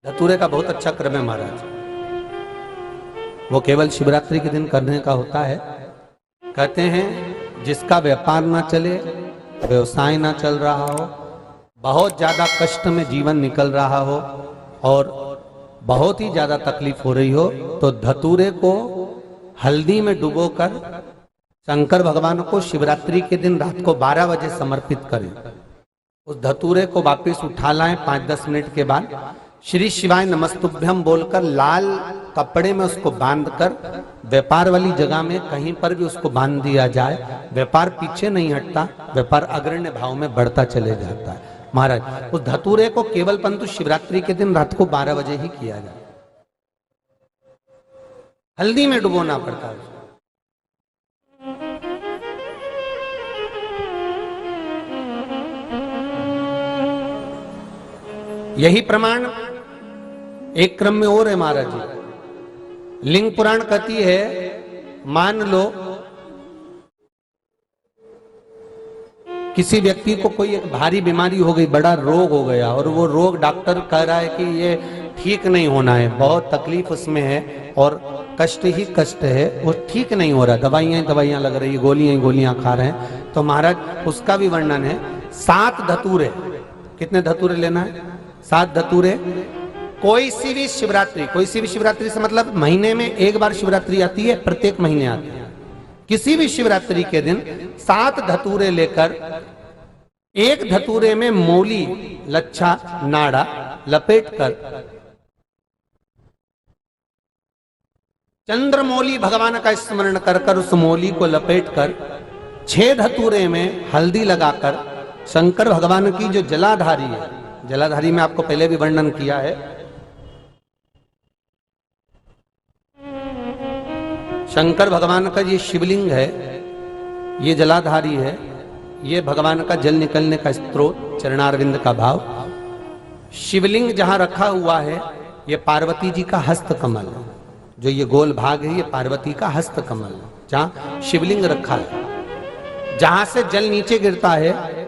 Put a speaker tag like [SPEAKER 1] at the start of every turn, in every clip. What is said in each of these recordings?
[SPEAKER 1] धतूरे का बहुत अच्छा क्रम है महाराज। वो केवल शिवरात्रि के दिन करने का होता है। कहते हैं जिसका व्यापार ना चले, व्यवसाय ना चल रहा हो, बहुत ज्यादा कष्ट में जीवन निकल रहा हो और बहुत ही ज्यादा तकलीफ हो रही हो, तो धतूरे को हल्दी में डुबोकर शंकर भगवान को शिवरात्रि के दिन रात को 12 बजे समर्पित करें। उस धतूरे को वापस उठा लाएं 5-10 मिनट के बाद, श्री शिवाय नमस्तुभ्यम बोलकर लाल कपड़े में उसको बांधकर व्यापार वाली जगह में कहीं पर भी उसको बांध दिया जाए। व्यापार पीछे नहीं हटता, व्यापार अग्रण्य भाव में बढ़ता चले जाता है। महाराज उस धतूरे को केवल परंतु शिवरात्रि के दिन रात को 12 बजे ही किया जाए। हल्दी में डुबोना पड़ता है। यही प्रमाण एक क्रम में और है महाराज जी। लिंग पुराण कहती है, मान लो किसी व्यक्ति को कोई एक भारी बीमारी हो गई, बड़ा रोग हो गया और वो रोग डॉक्टर कह रहा है कि ये ठीक नहीं होना है, बहुत तकलीफ उसमें है और कष्ट ही कष्ट है, वो ठीक नहीं हो रहा, दवाइयां लग रही, गोलियां खा रहे हैं। तो महाराज उसका भी वर्णन है। 7 धतूरे, कितने धतूरे लेना है? 7 धतूरे। कोई सी भी शिवरात्रि से मतलब महीने में एक बार शिवरात्रि आती है, प्रत्येक महीने आती है। किसी भी शिवरात्रि के दिन 7 धतूरे लेकर एक धतूरे में मौली, लच्छा, नाड़ा लपेटकर चंद्रमौली भगवान का स्मरण कर उस मौली को लपेटकर 6 धतूरे में हल्दी लगाकर शंकर भगवान की जो जलाधारी है, जलाधारी में आपको पहले भी वर्णन किया है, शंकर भगवान का ये शिवलिंग है, ये जलाधारी है, ये भगवान का जल निकलने का स्त्रोत, चरणारविंद का भाव। शिवलिंग जहां रखा हुआ है ये पार्वती जी का हस्त कमल है, जो ये गोल भाग है ये पार्वती का हस्त कमल है, जहां शिवलिंग रखा है। जहां से जल नीचे गिरता है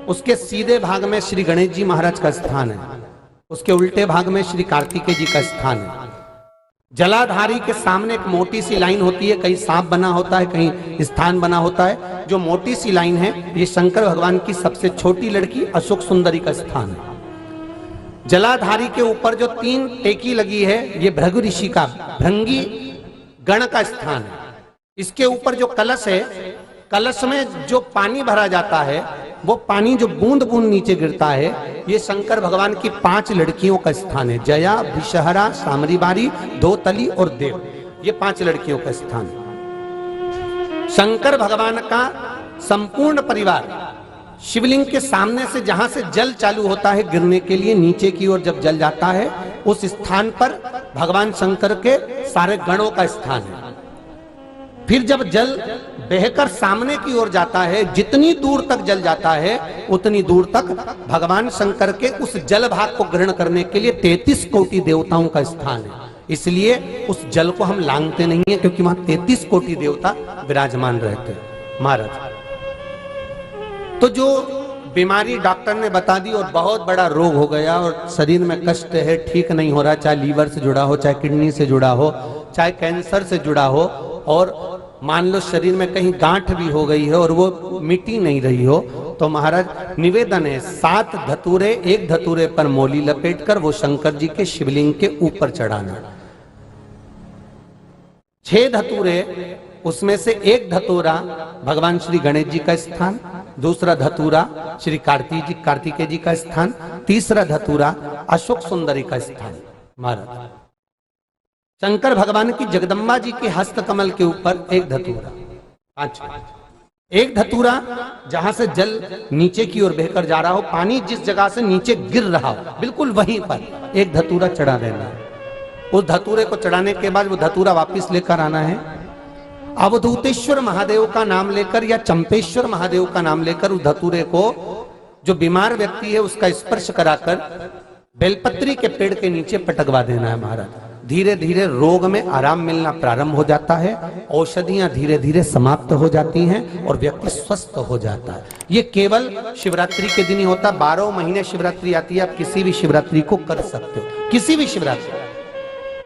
[SPEAKER 1] उसके सीधे भाग में श्री गणेश जी महाराज का स्थान है, उसके उल्टे भाग में श्री कार्तिकेय जी का स्थान है। जलाधारी के सामने एक मोटी सी लाइन होती है, कहीं सांप बना होता है, कहीं स्थान बना होता है। जो मोटी सी लाइन है ये शंकर भगवान की सबसे छोटी लड़की अशोक सुंदरी का स्थान है। जलाधारी के ऊपर जो 3 टेकी लगी है ये भृगु ऋषि का, भृंगी गण का स्थान है। इसके ऊपर जो कलश है, कलश में जो पानी भरा जाता है वो पानी जो बूंद बूंद नीचे गिरता है ये शंकर भगवान की 5 लड़कियों का स्थान है। जया, विषहरा, सामरीबारी, दोतली और देव, ये 5 लड़कियों का स्थान है। शंकर भगवान का संपूर्ण परिवार शिवलिंग के सामने से, जहां से जल चालू होता है गिरने के लिए नीचे की ओर जब जल जाता है, उस स्थान पर भगवान शंकर के सारे गणों का स्थान है। फिर जब जल बहकर सामने की ओर जाता है, जितनी दूर तक जल जाता है उतनी दूर तक भगवान शंकर के उस जल भाग को ग्रहण करने के लिए 33 कोटि देवताओं का स्थान है। इसलिए उस जल को हम लांघते नहीं है, क्योंकि वहां 33 कोटि देवता विराजमान रहते हैं महाराज। तो जो बीमारी डॉक्टर ने बता दी और बहुत बड़ा रोग हो गया और शरीर में कष्ट है, ठीक नहीं हो रहा, चाहे लीवर से जुड़ा हो, चाहे किडनी से जुड़ा हो, चाहे कैंसर से जुड़ा हो, और मान लो शरीर में कहीं गांठ भी हो गई है और वो मिटी नहीं रही हो, तो महाराज निवेदन है 7 धतूरे, एक धतूरे पर मौली लपेटकर वो शंकर जी के शिवलिंग के ऊपर चढ़ाना। 6 धतूरे, उसमें से एक धतूरा भगवान श्री गणेश जी का स्थान, दूसरा धतूरा श्री कार्तिकेय जी का स्थान, तीसरा धतूरा अशोक सुंदरी का स्थान। महाराज शंकर भगवान की जगदम्बा जी के हस्त कमल के ऊपर एक धतूरा, 5, एक धतूरा जहां से जल नीचे की ओर बहकर जा रहा हो, पानी जिस जगह से नीचे गिर रहा हो बिल्कुल वहीं पर एक धतूरा चढ़ा देना है। उस धतूरे को चढ़ाने के बाद वो धतूरा वापस लेकर आना है। अवधूतेश्वर महादेव का नाम लेकर या चंपेश्वर महादेव का नाम लेकर उस धतूरे को, जो बीमार व्यक्ति है उसका स्पर्श कराकर बेलपत्री के पेड़ के नीचे पटकवा देना है महाराज। धीरे धीरे रोग में आराम मिलना प्रारंभ हो जाता है, औषधियां धीरे धीरे समाप्त हो जाती हैं और व्यक्ति स्वस्थ हो जाता है। ये केवल शिवरात्रि के दिन ही होता। 12 महीने शिवरात्रि आती है, आप किसी भी शिवरात्रि को कर सकते हो, किसी भी शिवरात्रि।